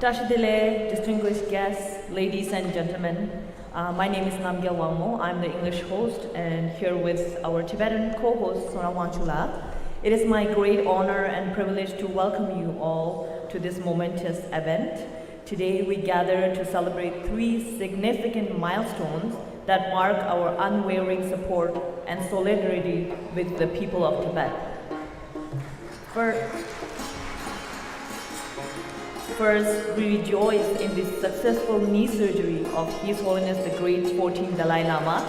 Tashidile, distinguished guests, ladies and gentlemen, my name is Namgyal Wangmo. I'm the English host and here with our Tibetan co-host Sonawanchula. It is my great honor and privilege to welcome you all to this momentous event. Today we gather to celebrate 3 significant milestones that mark our unwavering support and solidarity with the people of Tibet. First, we rejoice in the successful knee surgery of His Holiness the Great 14th Dalai Lama.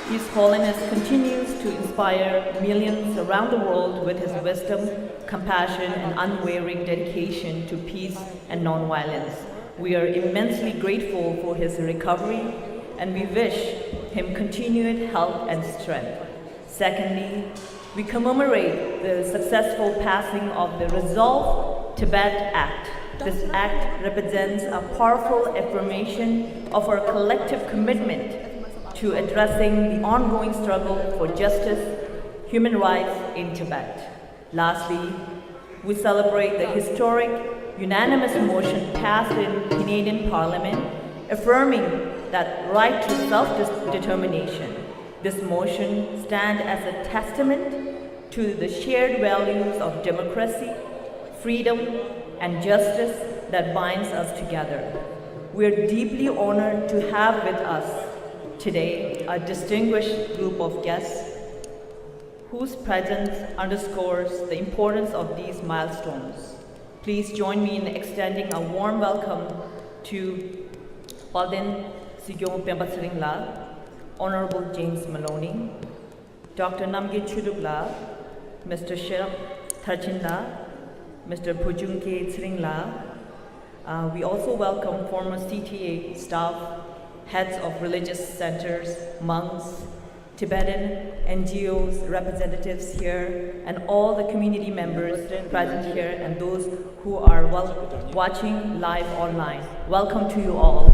His Holiness continues to inspire millions around the world with his wisdom, compassion, and unwavering dedication to peace and nonviolence. We are immensely grateful for his recovery, and we wish him continued health and strength. Secondly, we commemorate the successful passing of the Resolve Tibet Act. This act represents a powerful affirmation of our collective commitment to addressing the ongoing struggle for justice, human rights in Tibet. Lastly, we celebrate the historic unanimous motion passed in Canadian Parliament affirming that right to self-determination. This motion stands as a testament to the shared values of democracy, freedom, and justice that binds us together. We are deeply honored to have with us today a distinguished group of guests whose presence underscores the importance of these milestones. Please join me in extending a warm welcome to Walden Sikyong Penpa Tsering, Honorable James Maloney, Dr. Namgyal Chudukla, Mr. Sherab Tharchinla, Mr. Pujungke Tsering. We also welcome former CTA staff, heads of religious centers, monks, Tibetan NGOs, representatives here, and all the community members present here and those who are watching live online. Welcome to you all.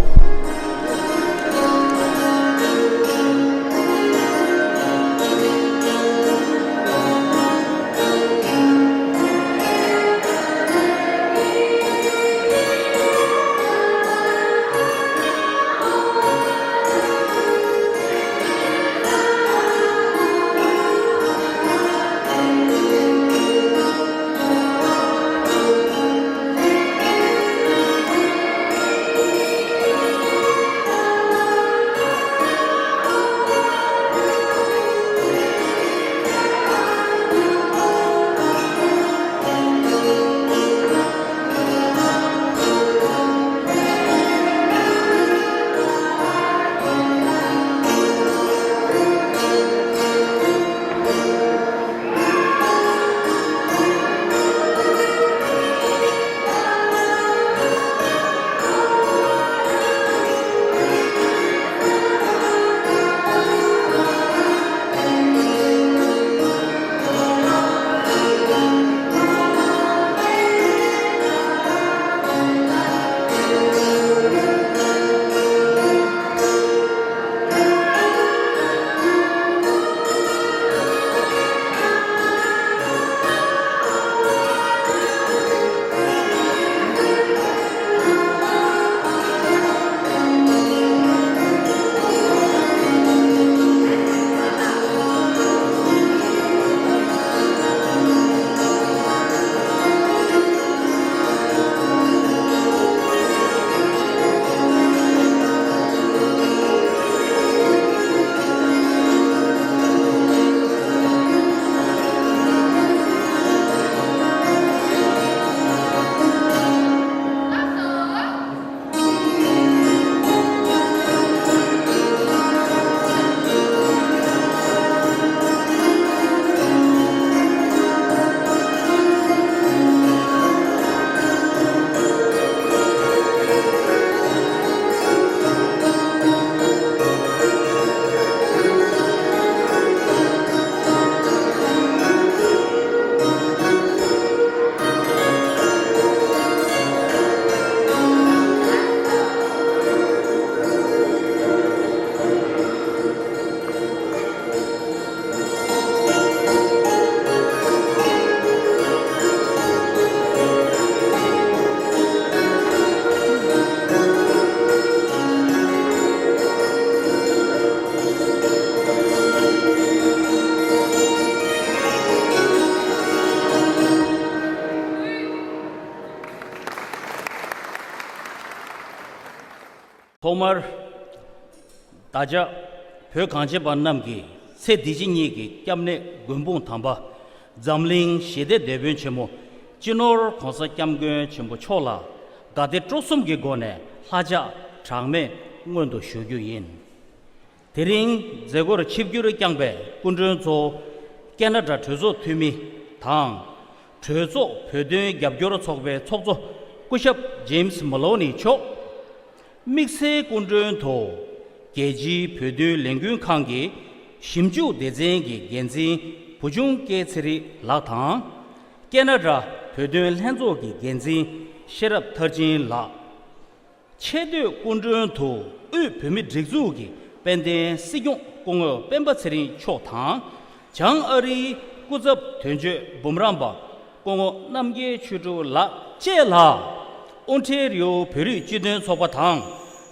Homer Taja Pökanje Banamgi, Se Dijinigi, Kamne Gumbung Tamba, Zamling Shede Devin Chemo, Chinor Konsa Kamgun Chimbo Chola, Gade Trosum Gigone, Haja, Changme, Mundo Shuguin. Tering Zegor Chipguru Kangbe, Kundun Zo, Canada Tuzo Tumi, Tang, Tuzo, Pödun Gabjoro Tokbe, Tokzo, Kushap James Maloney Cho, Mixe Kundun To, Geji Pödun Lengun Kangi, Shimju Dezengi Genzi, Pujung Getseri Latang, Canada Pödun Lenzogi Genzi, Sherab Tarjin La. Chedu Kundun To, U Pumit Rigzugi, Pende Sikyong Kongo Penpa Tsering Cho Tang, Chang Ari Kuzab Tenje Bumramba, Kongo Namge Chudu La Che La, Ontario Peri Jidun Soba Tang,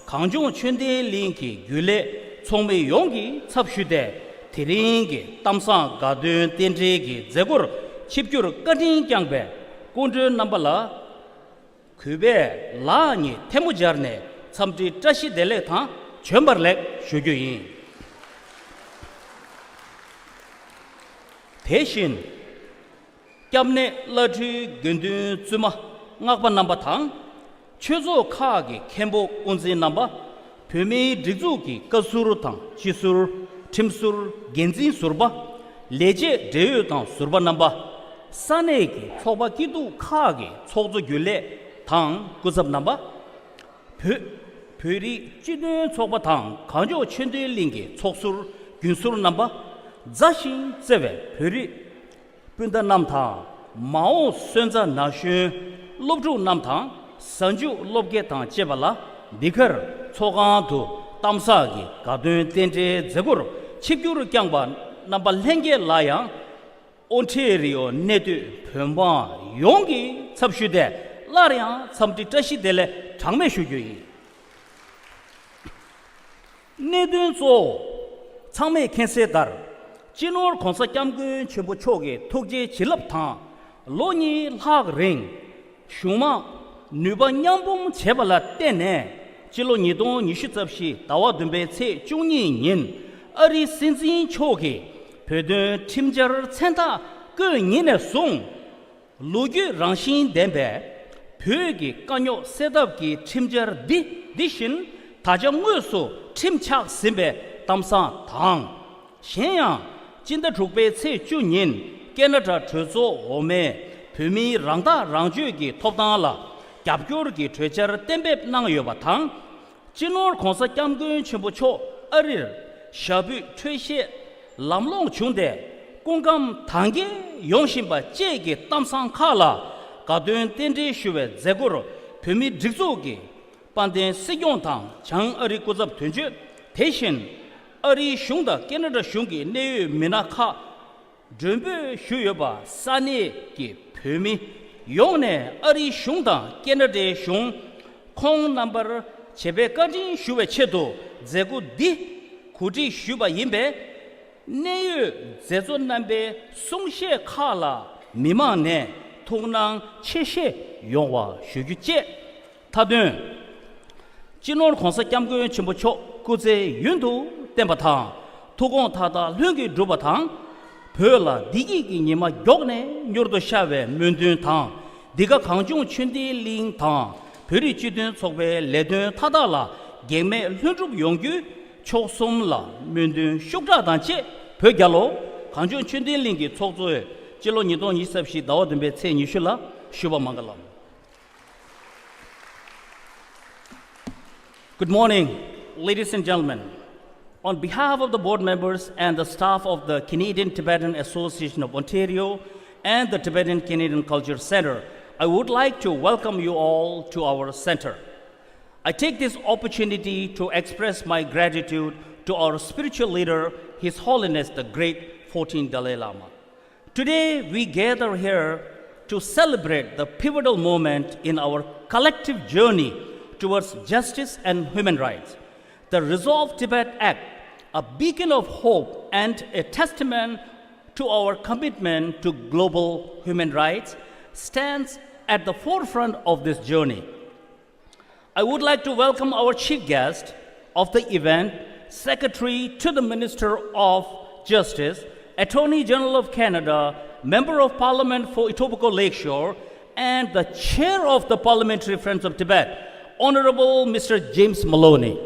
Kangjong Chunde Linki Gule, Tsongme Yongi Tsapshude, Teringi, Tamsang Gadun Tendregi, Zegur, Chipjur Kadin Kyangbe, Kundun Nambala, Kube Lani Temujarne, Samti Trashi Dele Tang, Chamberlek Shuguin. Teshin Kamne Lati Gundun Zuma, Ngakba Namba Tang, Chuzo Kagi, Kembo Unzi Namba, Pumi Dizuki, Kasuru Tang, Chisur, Timsur, Genzin Surba, Leje Deu Tang Surba Namba, Sanegi, Soba Kidu Kagi, Sozo Gule, Tang, Guzab Namba, Puri Jidun Soba Tang, Kanjo Chinde Lingi, Soksur, Gunsur Namba, Zashin Zeve, Puri, Punda Namtang, Mao Sunza Nashu, Lobju Namtang, Sanju Lobgetang Jebala, Dikar, Tsogantu, Tamsagi, Gadun Tente Zegur, Chipur Kyangban, Namba Lenge Layang, Ontario Nedu, Penpa, Yongi, Sapshude, Lariang, Samti Tashi Dele, Changme Shugi. Nedun So, Changme Kense Dar, Jinor Konsa Kyamgun Chimbo Choge, Tokje Chilap Tang, Loni Lag Ring, Shuma, Nuba Nyambung Chebala Tene, Chilo Nidon Nishitapshi, Dawa Dumbe Tse Jungin Yin, Ari Sinzin Choge, Pedun Timjar Centa, Gun Yin Song, Lugu Rangshin Dembe, Pögi Kanyo Sedapki Timjar Dishin, Tajamusu, Timchak Simbe, Tamsan Tang, Shenyang, Jinda Trukbe Tse Junin, Canada Tuzo Ome, Pumi Rangda Rangjugi Topdala, Gabgurgi Trecher Tembe Nangyoba Tang, Jinor Konsa Kyamgun Chimbucho, Arir, Shabu Treshe, Lamlong Chunde, Gongam Tangi, Yongshimba Jegi Tamsan Kala, Gadun Tende Shuwe Zeguro, Pumi Drizogi, Panden Sikyong Tang, Chang Ari Kuzab Tunju, Teshin, Ari Shungda, Canada Shungi, Neu Minaka, Jumbu Shuyoba, Sani Ki Pumi, Yone, Ari Shungda, Canada Shung, Kong number Chebe Kajin Shuwe Chedo, Zegu Di, Kuti Shuba Yimbe, Neu Zezo Nambe, Sungshe Kala, Mimane, Tongnang Cheshe, Yongwa Shuguche, Tadun. Jinor Konsa Kyamgun Chimbocho, Kuze Yundu, Tempatang, Togon Tata, Lungi Drubatang, Perla, Digi Nima Yogne, Nurdo Shave, Mundun Tang, Diga Kangjung Chundi Ling Tang, Peri Chidun Sokwe, Ledun Tadala, Game Lundrub Yongu, Choksumla, Mundun Shukra Danche, Pergalo, Kangjung Chundi Lingi, Tokzoe, Jilo Nidon Yisapshi, Dawadumbe Tse Nishula, Shuba Mangalam. Good morning, ladies and gentlemen. On behalf of the board members and the staff of the Canadian Tibetan Association of Ontario and the Tibetan Canadian Culture Center, I would like to welcome you all to our center. I take this opportunity to express my gratitude to our spiritual leader, His Holiness the Great 14th Dalai Lama. Today, we gather here to celebrate the pivotal moment in our collective journey towards justice and human rights. The Resolve Tibet Act, a beacon of hope and a testament to our commitment to global human rights, stands at the forefront of this journey. I would like to welcome our chief guest of the event, Secretary to the Minister of Justice, Attorney General of Canada, Member of Parliament for Etobicoke Lakeshore, and the Chair of the Parliamentary Friends of Tibet, Honorable Mr. James Maloney.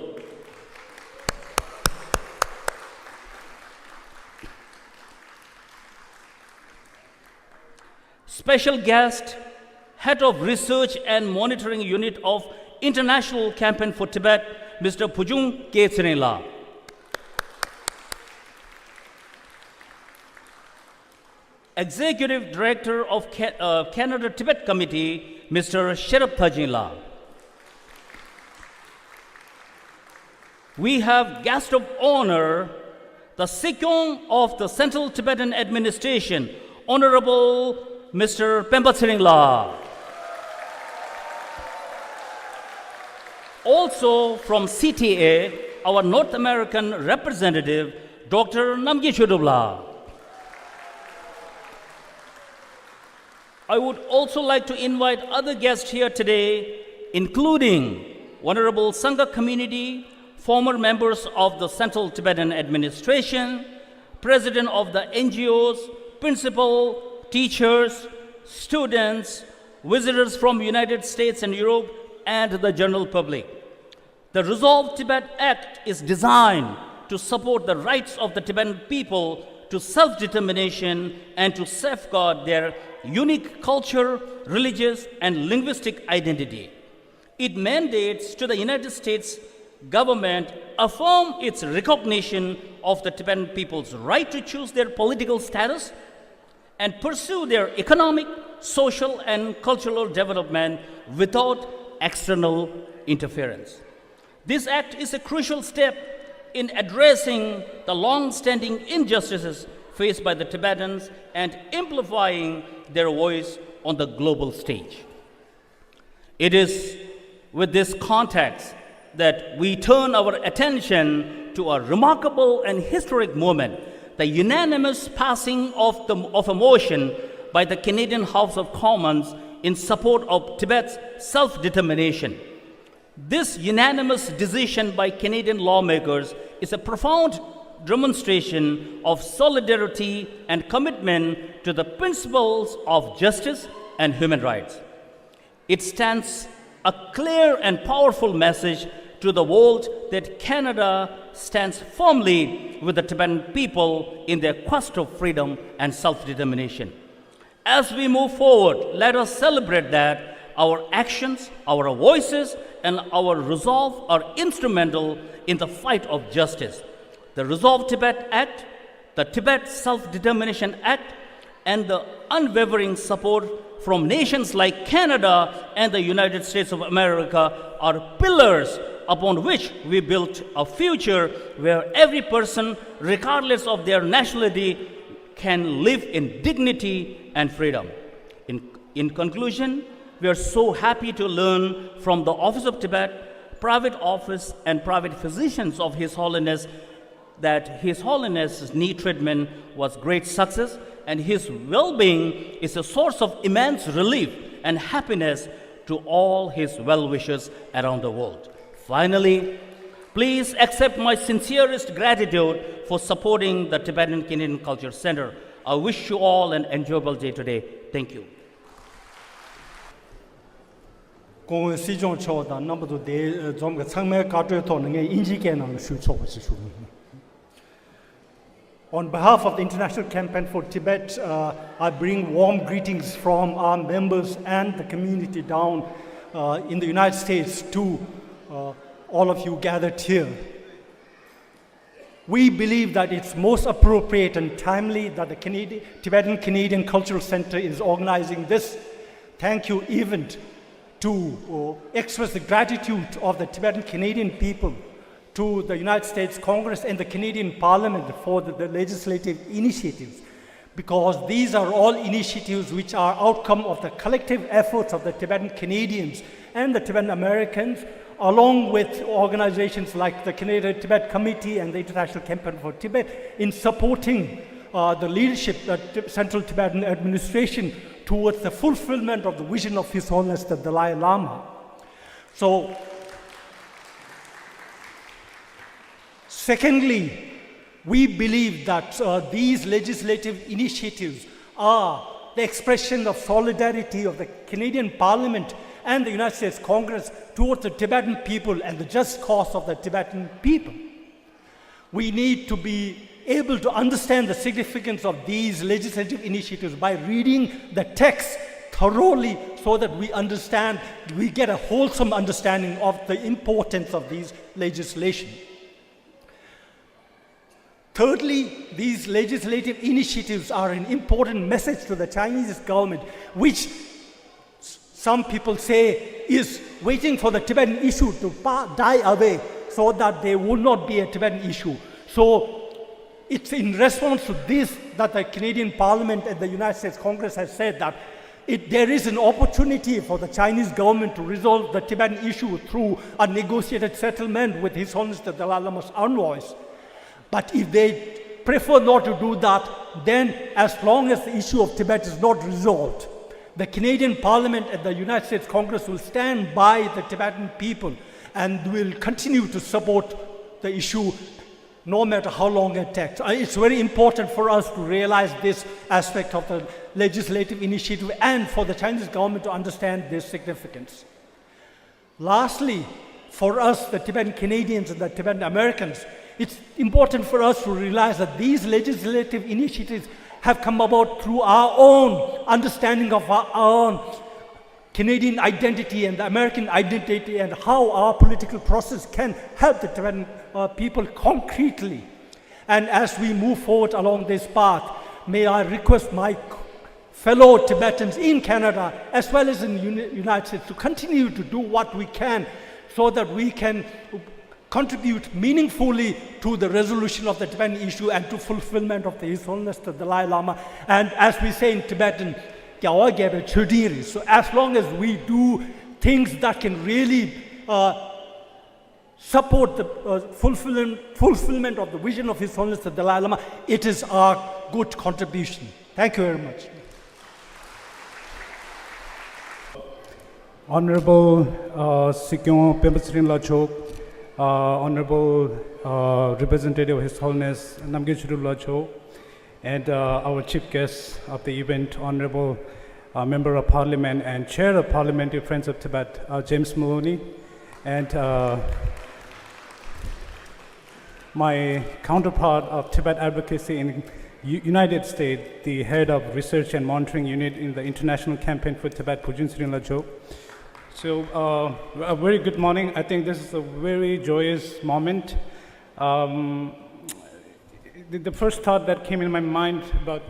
Special guest, Head of Research and Monitoring Unit of International Campaign for Tibet, Mr. Pujung K. Tsering. Executive Director of Canada Tibet Committee, Mr. Sherab Thajinla. We have guest of honor, the Sikyong of the Central Tibetan Administration, Honorable Mr. Penpa Tsering. Also from CTA, our North American representative, Dr. Namgyal Chodobla. I would also like to invite other guests here today, including Honorable Sangha community, former members of the Central Tibetan Administration, President of the NGOs, principal, teachers, students, visitors from United States and Europe, and the general public. The Resolve Tibet Act is designed to support the rights of the Tibetan people to self-determination and to safeguard their unique culture, religious, and linguistic identity. It mandates to the United States government affirm its recognition of the Tibetan people's right to choose their political status and pursue their economic, social, and cultural development without external interference. This act is a crucial step in addressing the long-standing injustices faced by the Tibetans and amplifying their voice on the global stage. It is with this context that we turn our attention to a remarkable and historic moment, the unanimous passing of a motion by the Canadian House of Commons in support of Tibet's self-determination. This unanimous decision by Canadian lawmakers is a profound demonstration of solidarity and commitment to the principles of justice and human rights. It stands a clear and powerful message to the world that Canada stands firmly with the Tibetan people in their quest of freedom and self-determination. As we move forward, let us celebrate that our actions, our voices, and our resolve are instrumental in the fight of justice. The Resolve Tibet Act, the Tibet Self-Determination Act, and the unwavering support from nations like Canada and the United States of America are pillars upon which we built a future where every person, regardless of their nationality, can live in dignity and freedom. In conclusion, we are so happy to learn from the Office of Tibet, private office, and private physicians of His Holiness that His Holiness's knee treatment was great success, and his well-being is a source of immense relief and happiness to all his well-wishers around the world. Finally, please accept my sincerest gratitude for supporting the Tibetan Canadian Culture Center. I wish you all an enjoyable day today. Thank you. On behalf of the International Campaign for Tibet, I bring warm greetings from our members and the community down in the United States to all of you gathered here. We believe that it's most appropriate and timely that the Tibetan Canadian Cultural Center is organizing this thank you event to express the gratitude of the Tibetan Canadian people to the United States Congress and the Canadian Parliament for the legislative initiatives, because these are all initiatives which are outcome of the collective efforts of the Tibetan Canadians and the Tibetan Americans, along with organizations like the Canadian Tibet Committee and the International Campaign for Tibet in supporting the leadership, the Central Tibetan Administration towards the fulfillment of the vision of His Holiness the Dalai Lama. So Secondly, we believe that these legislative initiatives are the expression of solidarity of the Canadian Parliament and the United States Congress towards the Tibetan people and the just cause of the Tibetan people. We need to be able to understand the significance of these legislative initiatives by reading the text thoroughly so that we get a wholesome understanding of the importance of these legislation. Thirdly, these legislative initiatives are an important message to the Chinese government, which some people say is waiting for the Tibetan issue to die away so that there will not be a Tibetan issue. So it's in response to this that the Canadian Parliament and the United States Congress has said that there is an opportunity for the Chinese government to resolve the Tibetan issue through a negotiated settlement with His Holiness the Dalai Lama's envoys. But if they prefer not to do that, then as long as the issue of Tibet is not resolved, the Canadian Parliament and the United States Congress will stand by the Tibetan people and will continue to support the issue no matter how long it takes. It's very important for us to realize this aspect of the legislative initiative and for the Chinese government to understand this significance. Lastly, for us, the Tibetan Canadians and the Tibetan Americans, it's important for us to realize that these legislative initiatives have come about through our own understanding of our own Canadian identity and the American identity and how our political process can help the Tibetan people concretely. And as we move forward along this path, may I request my fellow Tibetans in Canada as well as in the United States to continue to do what we can so that we can contribute meaningfully to the resolution of the Tibetan issue and to fulfillment of His Holiness the Dalai Lama. And as we say in Tibetan, so as long as we do things that can really support the fulfillment of the vision of His Holiness the Dalai Lama, it is our good contribution. Thank you very much. Honorable Sikyong Penpa, Honorable Representative of His Holiness Namgyal Chudul Lachok, and our chief guest of the event, Honorable Member of Parliament and Chair of Parliamentary Friends of Tibet, James Maloney, and my counterpart of Tibet advocacy in United States, the head of Research and Monitoring Unit in the International Campaign for Tibet, Pujun Tsering Lachok. So a very good morning. I think this is a very joyous moment. The first thought that came in my mind about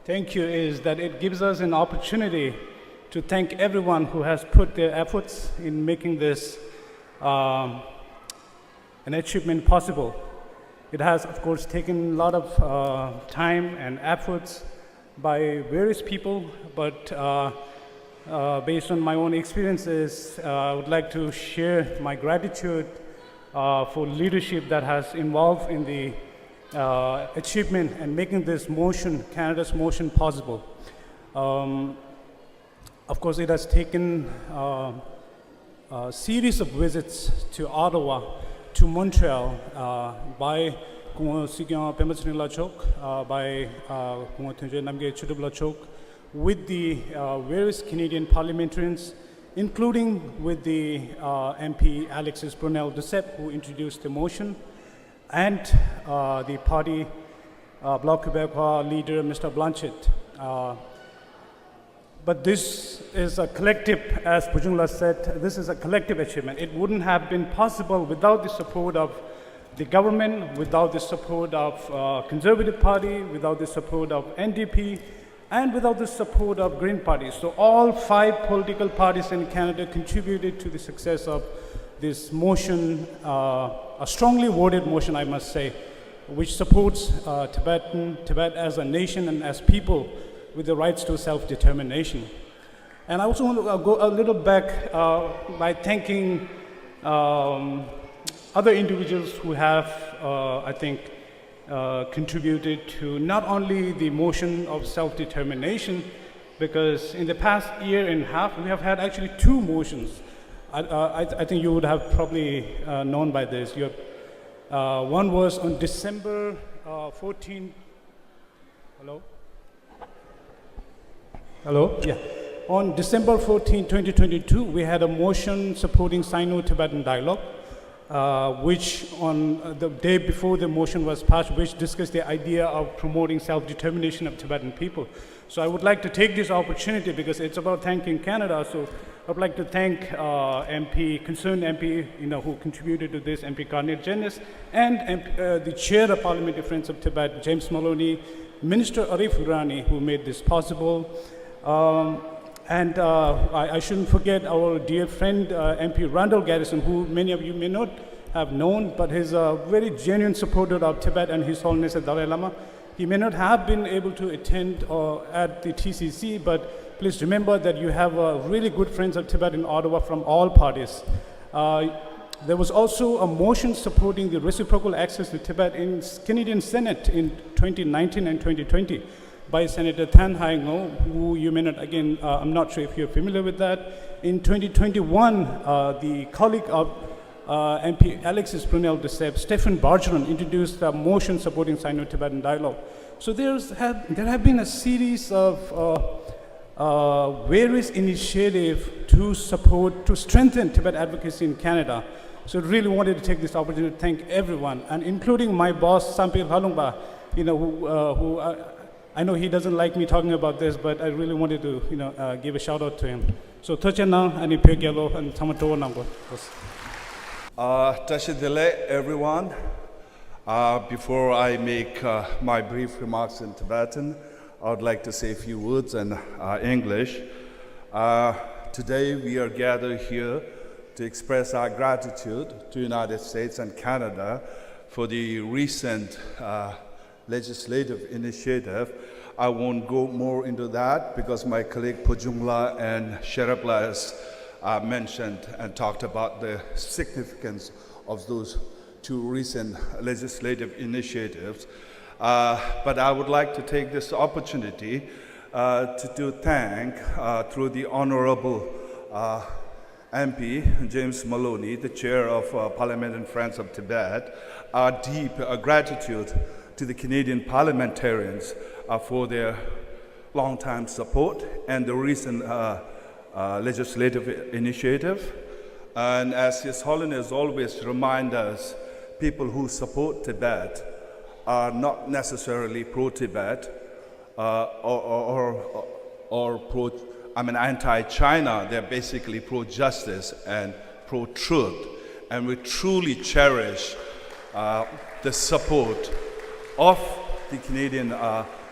thank you is that it gives us an opportunity to thank everyone who has put their efforts in making this an achievement possible. It has, of course, taken a lot of time and efforts by various people, but based on my own experiences, I would like to share my gratitude for leadership that has involved in the achievement and making this motion, Canada's motion, possible. Of course, it has taken a series of visits to Ottawa, to Montreal, by Sikyong Penpa Lachok, by Namgyal Chudul Lachok, with the various Canadian parliamentarians, including with the MP Alexis Brunel-Duceppe, who introduced the motion, and the party Bloc Québécois leader, Mr. Blanchett. But this is a collective, as Pujungla said, this is a collective achievement. It wouldn't have been possible without the support of the government, without the support of Conservative Party, without the support of NDP, and without the support of Green Party. So all 5 political parties in Canada contributed to the success of this motion, a strongly worded motion, I must say, which supports Tibet as a nation and as people with the rights to self-determination. And I also want to go a little back by thanking other individuals who have, I think, contributed to not only the motion of self-determination, because in the past year and a half, we have had actually 2 motions. I think you would have probably known by this. You have One was on December 14. Hello? Hello? Yeah. On December 14, 2022, we had a motion supporting Sino-Tibetan dialogue, which on the day before the motion was passed, which discussed the idea of promoting self-determination of Tibetan people. So I would like to take this opportunity, because it's about thanking Canada, so I would like to thank concerned MP, who contributed to this, MP Garnet Janice, and the chair of Parliamentary Friends of Tibet, James Maloney, Minister Arif Urani, who made this possible. And I shouldn't forget our dear friend, MP Randall Garrison, who many of you may not have known, but he's a very genuine supporter of Tibet and His Holiness the Dalai Lama. He may not have been able to attend at the TCC, but please remember that you have really good friends of Tibet in Ottawa from all parties. There was also a motion supporting the reciprocal access to Tibet in Canadian Senate in 2019 and 2020 by Senator Tan Hai Ngo, who you may not, again, I'm not sure if you're familiar with that. In 2021, the colleague of MP Alexis Brunel de Seb, Stephen Bargeron, introduced a motion supporting Sino-Tibetan dialogue. So there have been a series of various initiatives to strengthen Tibet advocacy in Canada. So I really wanted to take this opportunity to thank everyone, and including my boss, Sampir Halungba, who I know he doesn't like me talking about this, but I really wanted to, give a shout out to him. So, Tochena and Ipegelo and Tamato Nango. Tashidele, everyone. Before I make my brief remarks in Tibetan, I would like to say a few words in English. Today we are gathered here to express our gratitude to the United States and Canada for the recent legislative initiative. I won't go more into that because my colleague Pujungla and Sherapla has mentioned and talked about the significance of those two recent legislative initiatives. But I would like to take this opportunity to thank, through the Honorable MP James Maloney, the chair of Parliamentary Friends of Tibet, our deep gratitude to the Canadian parliamentarians for their long-time support and the recent legislative initiative. And as His Holiness always reminds us, people who support Tibet are not necessarily pro-Tibet or anti-China. They're basically pro-justice and pro-truth. And we truly cherish the support of the Canadian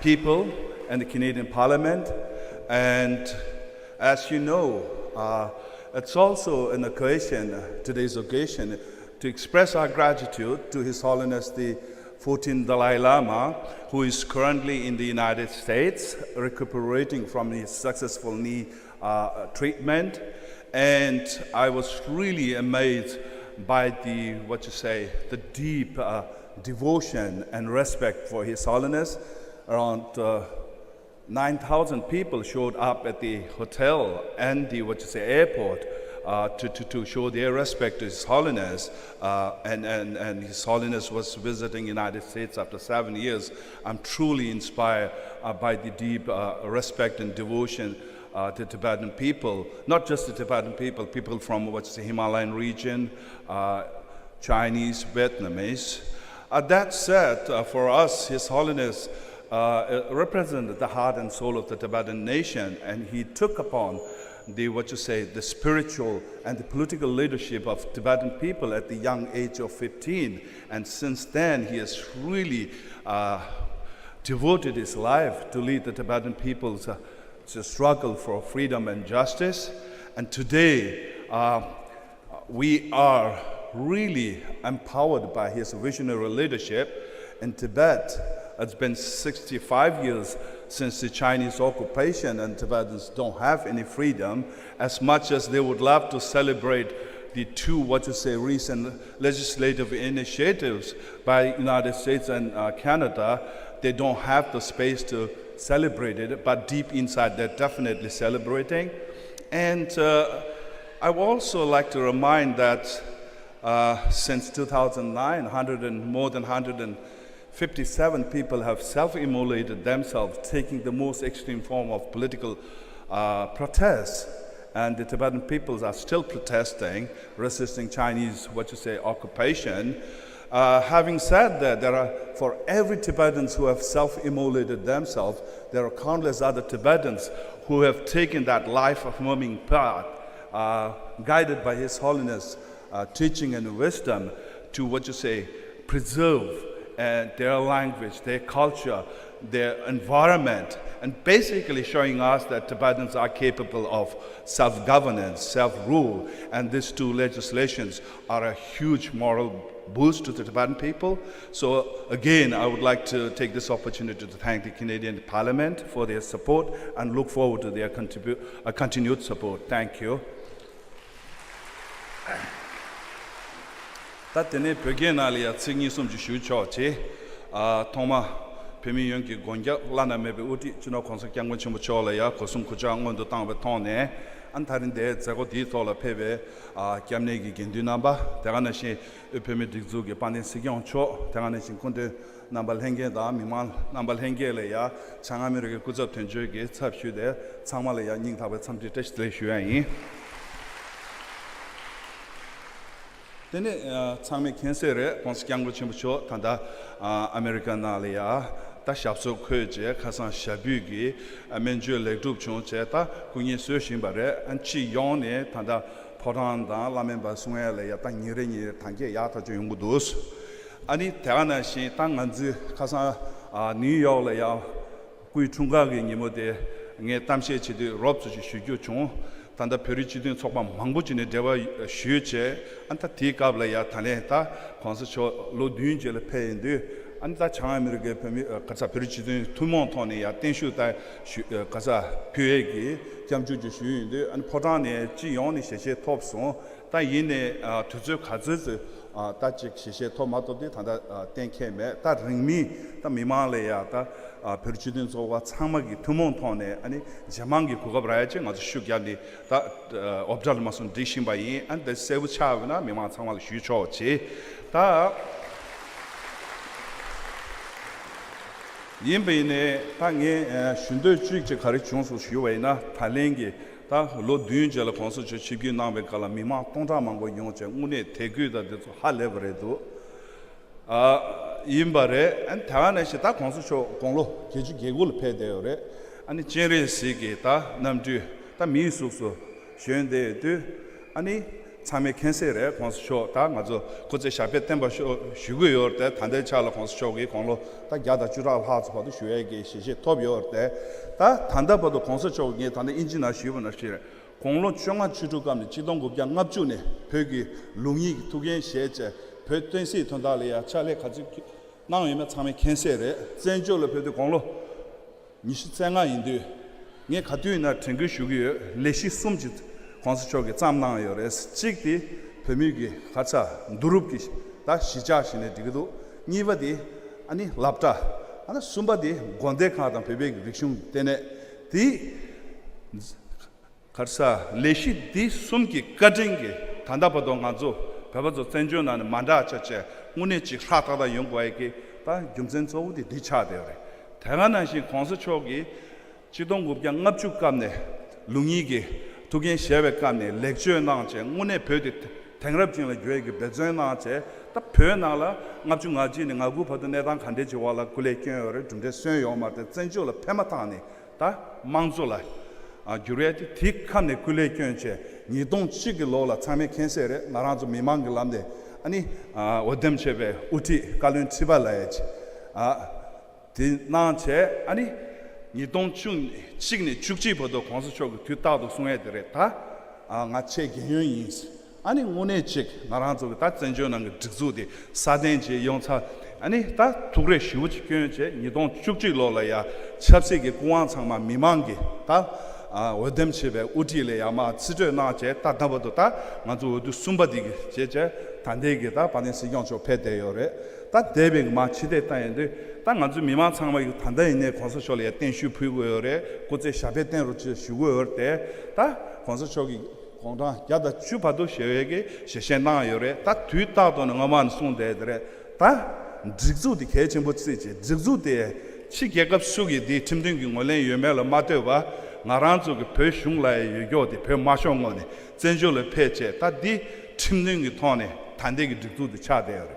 people and the Canadian Parliament. And as you know, it's also an occasion, today's occasion, to express our gratitude to His Holiness the 14th Dalai Lama, who is currently in the United States, recuperating from his successful knee treatment. And I was really amazed by the deep devotion and respect for His Holiness. Around 9,000 people showed up at the hotel and the airport to show their respect to His Holiness, and His Holiness was visiting United States after 7 years. I'm truly inspired by the deep respect and devotion to Tibetan people, not just the Tibetan people, people from Himalayan region, Chinese, Vietnamese. That said, for us, His Holiness represented the heart and soul of the Tibetan nation, and he took upon the spiritual and the political leadership of Tibetan people at the young age of 15. And since then, he has really devoted his life to lead the Tibetan people's struggle for freedom and justice. And today, we are really empowered by his visionary leadership. In Tibet, it's been 65 years since the Chinese occupation, and Tibetans don't have any freedom. As much as they would love to celebrate the two, recent legislative initiatives by United States and Canada, they don't have the space to celebrate it, but deep inside they're definitely celebrating. And I would also like to remind that Since 2009, more than 157 people have self-immolated themselves, taking the most extreme form of political protest. And the Tibetan peoples are still protesting, resisting Chinese, occupation. Having said that, for every Tibetans who have self-immolated themselves, there are countless other Tibetans who have taken that life-affirming path, guided by His Holiness teaching and wisdom to preserve their language, their culture, their environment, and basically showing us that Tibetans are capable of self-governance, self-rule, and these two legislations are a huge moral boost to the Tibetan people. So again, I would like to take this opportunity to thank the Canadian Parliament for their support and look forward to their continued support. Thank you. Tatene Peginalia Tsering Sum Jushu Chochi, Toma Pemi Yunki Gonja, Lana Maybe Uti, Chino Consequent Chimbochola, Kosum Kujang on the town of Tone, Antarin de Zagoti Tola Pebe, Kamnegi Gindunamba, Teranashi, Upemi Dizugi, Pandin Sikyong Cho, Teranashi Kunde, Nambal Henge, Miman, Nambal Hengeleya, Changamiri Kuza Tenjugi, Tapshu there, Samalaya, Nintabet, some detached Shuai. Then Tsangme Kensere, Konskiango Chimbucho, Tanda American Alia, Tashapso Koje, Kasan Shabugi, Amenju Legdup Choncheta, Kunye Sushimbare, and Chi Yone, Tanda Poranda, Lamemba Suele, Tangirini, Tangi Yata Jungudus. Ani Tana Shi, Tanganzi, Kasan New York, Kuitunga, Nimode, Tamshi, Robs Shuju. Tanda Perichidin Sopa Manguchin Deva Shuche, Anta Tikabla Taneta, Constitution Lodunjel Pay and do, and that time Casa Perichidin Tumontoni, Atenshuta Casa Puegi, Jamju Shu, and Podane, Gioni Sheshe Topson, Tayine Tuzu Kazuz, Tajik Sheshe Tomato, Tanda Tenkeme, that ring me, the Mimalea. Perichidin so what Samagi Tumontone and Jamangi Kugabrajing as Shugyani that Objalmason dishing by and the Sevu Chavana, Mima Samal Shuchochi. Ta Yimbine Tangi Chindoe Mindoe Karichons Shuena, Talengi, Ta Lodunjel Consul Chibi Nambekala Mima Tonta Mango Yonche, Une Tegu that is Halevredo. Imbare and Tanashi ta consul Gonglo, Keju Gegul Pedere, and Jerry Sigeta, Namdu, the Misuso, Shende do, Ani Tame Kensere, consul Tamazo, Koze Shapet Temba Shugur, that Tande Chala consul Gonglo, the Gada Jural Hearts for the Shuegi, she Tobio there, that Tanda for the consul get on the engine of Shivana Shire. Gonglo Chonga Chudukam, the Chidongo Yangapjune, Peggy, Lungi, Tugen Sheche. Petensi Tondalia, Charlie Kazuki, now you met Tame Kensere, Zenjo Lepedu Gonglo, Nishitanga Indu, Nekaduna Tengu Shugi, Leshi Sumjit, Constitution, Zamna Yores, Chikti, Pemigi, Hatsa, Durupkish, that Shijash in a Digado, Nivadi, Ani Lapta, and Sumbadi, Gondeka and Pebig, Vixum, Tene, the Katsa, Leshi, the Sumki, Kadingi, Tandapadongazo. Papazo Tenjon and Manda Chache, Munichi Hatada Yungwaiki, Jumzenzo, the Dichadere. Tanganashi Consuchogi, Chidong Yapchukamne, Lungigi, Tugin Shevekane, Lecture Nanche, Mune Pedit, Tangrapjin Greg, Bezonache, the Pernala, Napchungaji, and Agupa the Nedan Kandejiwala, Kulekin, to the Suyoma, the Zenjola Pematani, the Manzola. Jureti Tikane Kulekinche, you don't chigilola, Tame Kensere, Naranzo Mimangalamde, Ani, Odemcheve, Uti, Kalun Tibalage, Nanche, Ani, you don't chun, Chigni, Chukchipo, the Constitution, 2000 Sunedreta, Nache Gyins, Ani Munechik, Naranzo, that's Enjon and Tizudi, Sadenji, Yonta, Ani, that Tugre Shuch Kunche, you don't Chukchilola, Chapsiki, Guansama, Mimangi, that. Odemcheve, Utile, Yama, Sijo Nache, Tatabota, Mazu, Sumbadi, Jeje, Tandegeta, Panisiyon Pedere, that Deving Machideta and Tangazu Mima Sanga, Tanda in a constitutional attention, Pugore, Kote Shabetan, Sugar there, that constitutional 공다 야다 추바도 쉐에게 셰셴나 요래 다 뒤따도는 어만 손대들에 다 직주디 개침부지지 직주디 치계급 속이 디 팀등기 원래 유명을 맞대봐 나란족의 배슝라의 유교디 배 마숑거니 전조를 폐체 다디 팀등기 통에 단대기 직주디 차대요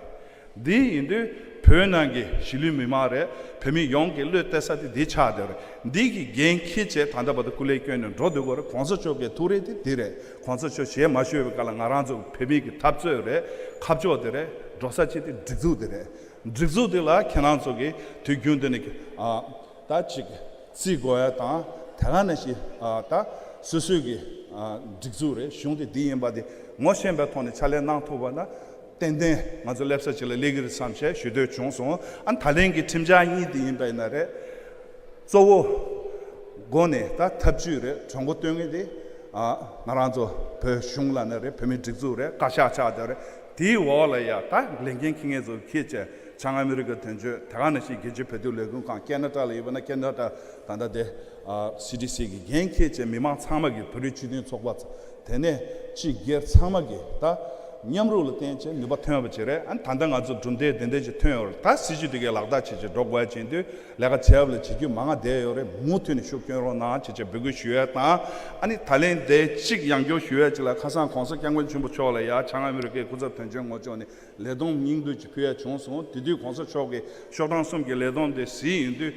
디 인데 표현한게 실루미마레 뱀이 용길을 때사디 디차der 디기 겐키체 단다바도 쿨레이케는 로드고르 콘서 쪽에 도레디 디레 콘서 쪽에 마쇼에 갈라 나란조 뱀이 탑저레 갑조데레 로사치디 득주데레 득주데라 캐난 속에 뒤균데니 다치 지고야 다 당하는시 다 수수기 득주레 숑데 디엠바디 모셴바톤에 찰레낭 토바나 땡땡 맞아 랩서치를 레기를 삼셰 슈데 총송 안 달랭기 팀장이 디임바이나레 소고 고네 다 탑주레 정보 땡이디 나란조 배슝라네레 페미직주레 가샤차데레 디월이야 다 랭킹킹에서 키체 장아메리카 텐저 다가나시 기지페들레군 간 캐나다를 이번에 캐나다 단다데 CDC기 겐키체 미망 참하기 버리치는 속밭 되네 지게 참하기 다 냠루를 땡체 누바 템버체레 안 단당 아주 준데 된데지 템어 다 시지되게 락다치지 로과진데 내가 제압을 지기 망아 대요레 무트니 쇼케로 나 지제 베고 쉬었다 아니 달렌데 직 양교 쉬어질라 가상 공석 양권 준비 초래야 장아미르게 구접 전쟁 뭐죠니 레동 닝도 지표에 중소 디디 공석 쪽에 쇼당섬게 레동데 시인데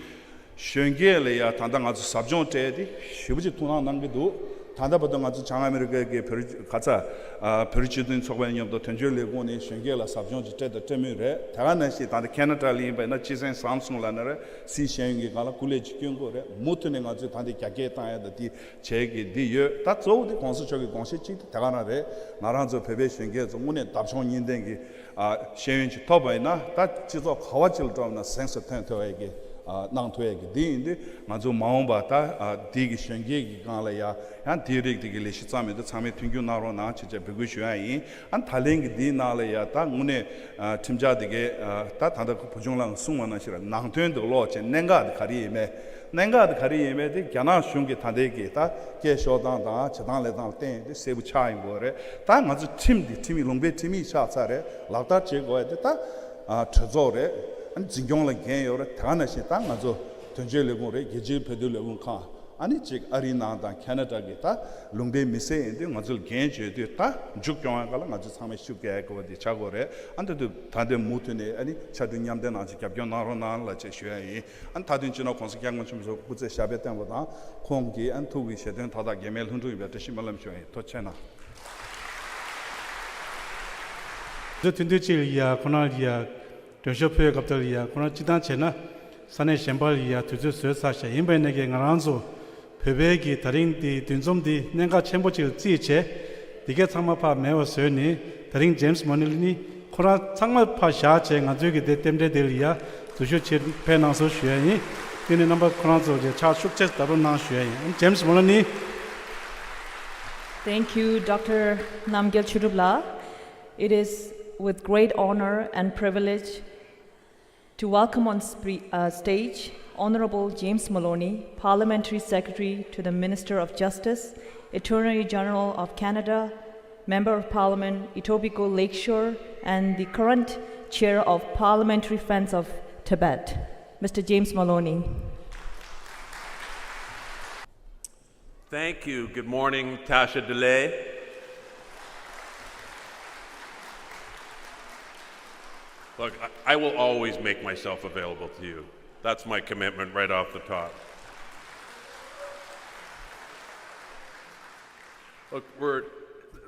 셴게레야 단당 아주 삽종테디 쉬부지 도나 남기도 단다보다 아주 장아메르게 가자 버리치든 속반념도 던절레고니 셴게라 삽종지 때도 때문에 다가나시 단다 캐나다리 바나 치센 삼송라나레 시셴게 갈라 쿨레지 경고레 모트네 아주 단데 갸게 타야디 제게 디여 다 조디 공수적이 공시치 다가나레 나란조 베베 셴게 좀문에 답송인den기 셴인지 토바이나 다 지도 가와질 좀나 센서 텐터에게 낭토에게 디인데 맞아 마음바다 디기 셴게기 간라야 한 디렉디기 레시참에도 참에 튕겨 나로나 진짜 베고슈아이 안 달랭기 디나라야 다 문에 팀자디게 다 단다 부종랑 숨만하시라 낭토엔도 로체 nen가드 가리에메 디 갸나 슝게 단데기 다 게쇼단다 저단레단 때 세부 차인 거래 다 맞아 팀이 롱베 팀이 샤차레 라다 제거에 다 저조레 진경을 개요래 다나시 땅 아주 던절레고래 계질 페들레고 카 아니 즉 아리나다 캐나다게다 롱베 미세인데 아주 개제도 다 죽경한가라 아주 참에 쉽게 거디 자고래 안데도 다데 못네 아니 차든냠된 아직 갑견나로나라 제슈에 안 다든 지나 konsekvensen som 부제 샤베탄보다 공기 안 투위셔든 다다 게멜 흔두이 베트시 말람쇼에 도체나 저 튼드치리아 코나리아 도쇼페 갑달이야 코나 지단체나 산에 셴발이야 투즈 스사샤 임베네게 나란조 베베기 다린디 든좀디 nen가 쳔보질 지체 디게 참마파 메워서니 다린 제임스 모닐니 코나 창마파 샤체 가족이 데템데 델이야 투쇼체 페나서 슈에니 티네 넘버 코나조 차 숙제스 다루나 슈에니 제임스 모닐니 Thank you, Dr. Namgyal Churubla. It is with great honor and privilege to welcome on stage Honorable James Maloney, Parliamentary Secretary to the Minister of Justice, Attorney General of Canada, Member of Parliament, Etobicoke Lakeshore, and the current Chair of Parliamentary Friends of Tibet, Mr. James Maloney. Thank you. Good morning, Tasha DeLay. Look, I will always make myself available to you. That's my commitment right off the top. Look,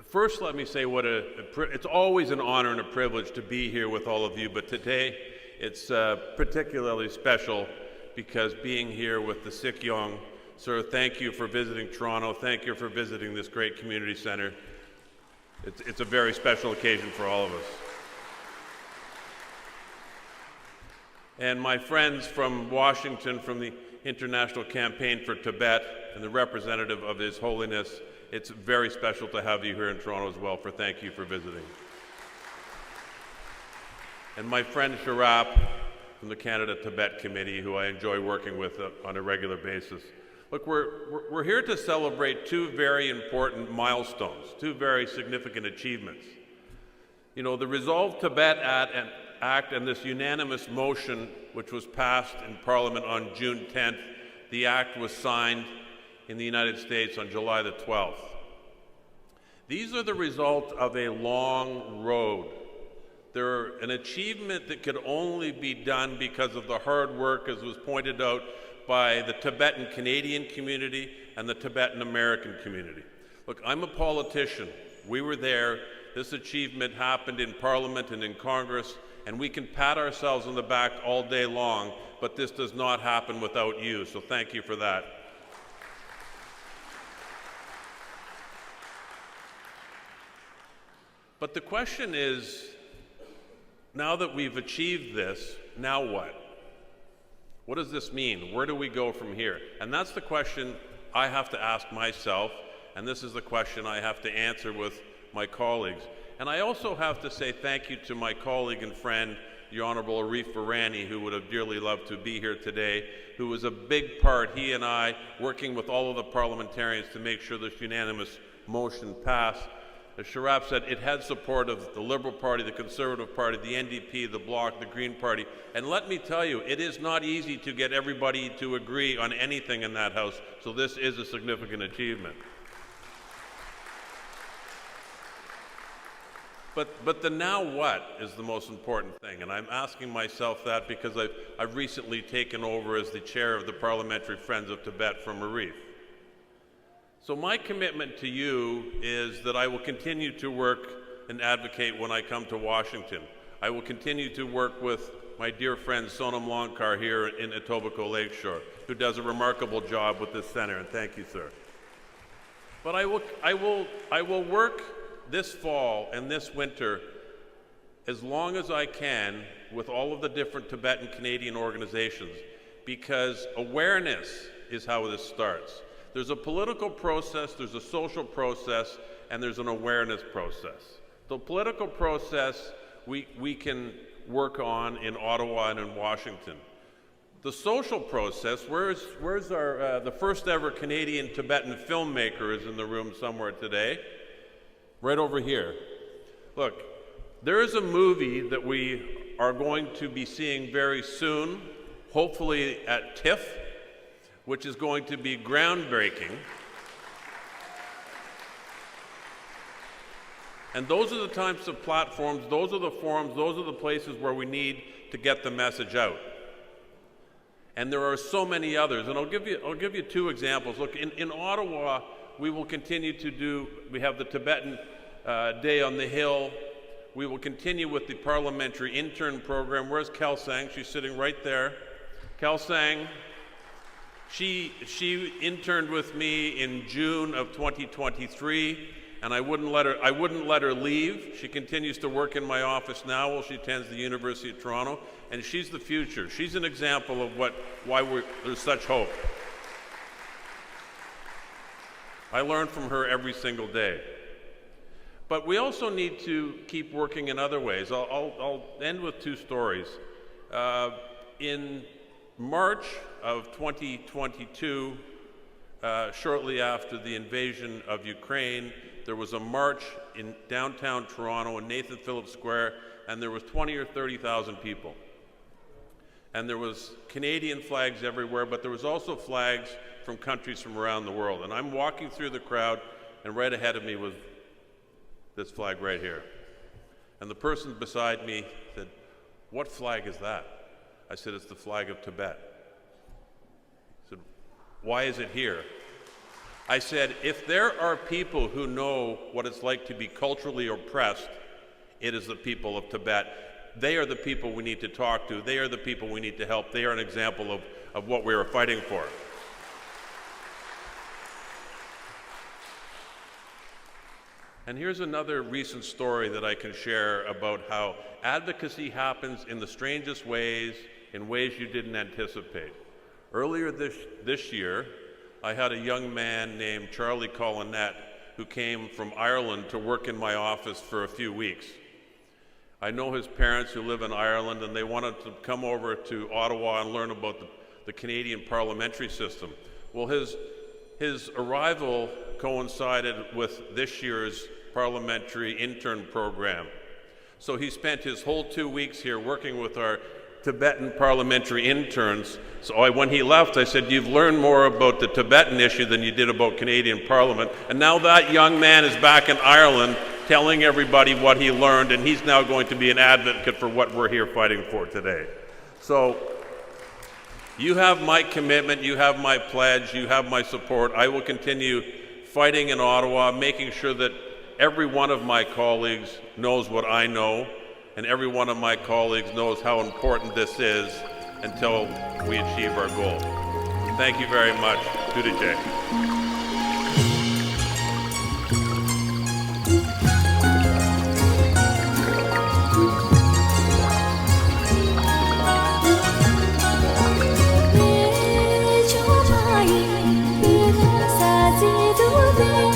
first let me say it's always an honor and a privilege to be here with all of you, but today it's particularly special because being here with the Sikyong, sir, thank you for visiting Toronto, thank you for visiting this great community center. It's a very special occasion for all of us. And my friends from Washington, from the International Campaign for Tibet, and the representative of His Holiness, it's very special to have you here in Toronto as well, thank you for visiting. And my friend Sharap from the Canada Tibet Committee, who I enjoy working with on a regular basis. Look, we're here to celebrate two very important milestones, two very significant achievements. You know, the Resolve Tibet Act and this unanimous motion, which was passed in Parliament on June 10th, the act was signed in the United States on July the 12th. These are the result of a long road. They're an achievement that could only be done because of the hard work, as was pointed out, by the Tibetan Canadian community and the Tibetan American community. Look, I'm a politician. We were there. This achievement happened in Parliament and in Congress, and we can pat ourselves on the back all day long, but this does not happen without you, so thank you for that. But the question is, now that we've achieved this, now what? What does this mean? Where do we go from here? And that's the question I have to ask myself, and this is the question I have to answer with my colleagues. And I also have to say thank you to my colleague and friend, the Honorable Arif Virani, who would have dearly loved to be here today, who was a big part, he and I, working with all of the parliamentarians to make sure this unanimous motion passed. As Sharaf said, it had support of the Liberal Party, the Conservative Party, the NDP, the Bloc, the Green Party. And let me tell you, it is not easy to get everybody to agree on anything in that House, so this is a significant achievement. But the now what is the most important thing, and I'm asking myself that because I've recently taken over as the chair of the Parliamentary Friends of Tibet from Arif. So my commitment to you is that I will continue to work and advocate when I come to Washington. I will continue to work with my dear friend Sonam Longkar here in Etobicoke Lakeshore, who does a remarkable job with this center, and thank you, sir. But I will work this fall and this winter as long as I can with all of the different Tibetan Canadian organizations, because awareness is how this starts. There's a political process, there's a social process, and there's an awareness process. The political process we can work on in Ottawa and in Washington. The social process, where's our the first ever Canadian Tibetan filmmaker is in the room somewhere today, right over here. Look, there is a movie that we are going to be seeing very soon, hopefully at TIFF, which is going to be groundbreaking. And those are the types of platforms, those are the forums, those are the places where we need to get the message out. And there are so many others, and I'll give you two examples. Look, in Ottawa, we will continue to we have the Tibetan Day on the Hill. We will continue with the parliamentary intern program. Where's Kelsang? She's sitting right there. Kelsang, she interned with me in June of 2023, and I wouldn't let her leave. She continues to work in my office now while she attends the University of Toronto, and she's the future. She's an example of why there's such hope. I learn from her every single day. But we also need to keep working in other ways. I'll end with two stories. In March of 2022, shortly after the invasion of Ukraine, there was a march in downtown Toronto in Nathan Phillips Square, and there was 20 or 30,000 people. And there was Canadian flags everywhere, but there was also flags from countries from around the world. And I'm walking through the crowd, and right ahead of me was this flag right here. And the person beside me said, "What flag is that?" I said, "It's the flag of Tibet." He said, "Why is it here?" I said, "If there are people who know what it's like to be culturally oppressed, it is the people of Tibet. They are the people we need to talk to. They are the people we need to help. They are an example of what we are fighting for." And here's another recent story that I can share about how advocacy happens in the strangest ways, in ways you didn't anticipate. Earlier this year, I had a young man named Charlie Collinette who came from Ireland to work in my office for a few weeks. I know his parents who live in Ireland, and they wanted to come over to Ottawa and learn about the Canadian parliamentary system. Well, his arrival coincided with this year's parliamentary intern program. So he spent his whole 2 weeks here working with our Tibetan parliamentary interns. So when he left, I said, you've learned more about the Tibetan issue than you did about Canadian Parliament. And now that young man is back in Ireland telling everybody what he learned, and he's now going to be an advocate for what we're here fighting for today. So you have my commitment, you have my pledge, you have my support. I will continue fighting in Ottawa, making sure that every one of my colleagues knows what I know, and every one of my colleagues knows how important this is until we achieve our goal. Thank you very much. Tudijek. Cho mai, sa ji du